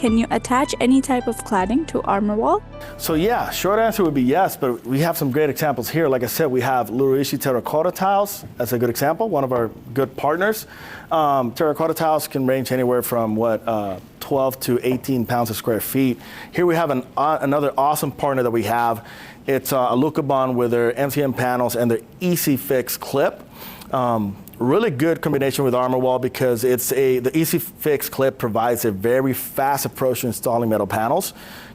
can you attach any type of cladding to ArmorWall? So yeah, short answer would be yes, but we have some great examples here. Like I said, we have Lurishi terracotta tiles. That's a good example, one of our good partners. Terracotta tiles can range anywhere from 12 to 18 pounds a square feet. Here we have another awesome partner that we have. It's Alucobond with their MCM panels and their Easy Fix clip. Really good combination with ArmorWall because the Easy Fix clip provides a very fast approach to installing metal panels,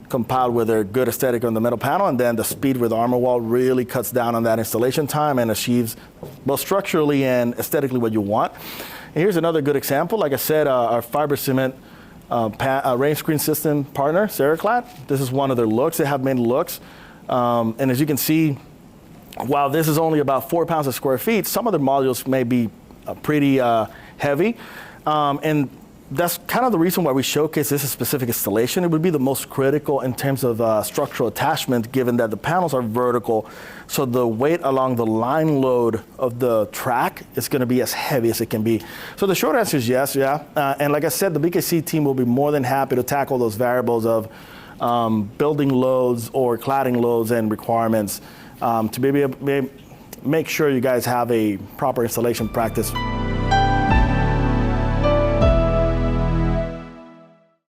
compiled with a good aesthetic on the metal panel, and then the speed with ArmorWall really cuts down on that installation time and achieves both structurally and aesthetically what you want. And here's another good example. Like I said, our fiber cement rain screen system partner, Ceraclad. This is one of their looks. They have many looks, and as you can see, while this is only about 4 pounds a square feet, some of the modules may be pretty heavy. And that's kind of the reason why we showcase this specific installation. It would be the most critical in terms of structural attachment, given that the panels are vertical. So the weight along the line load of the track is going to be as heavy as it can be. So the short answer is yes, yeah. And like I said, the BKC team will be more than happy to tackle those variables of building loads or cladding loads and requirements to make sure you guys have a proper installation practice.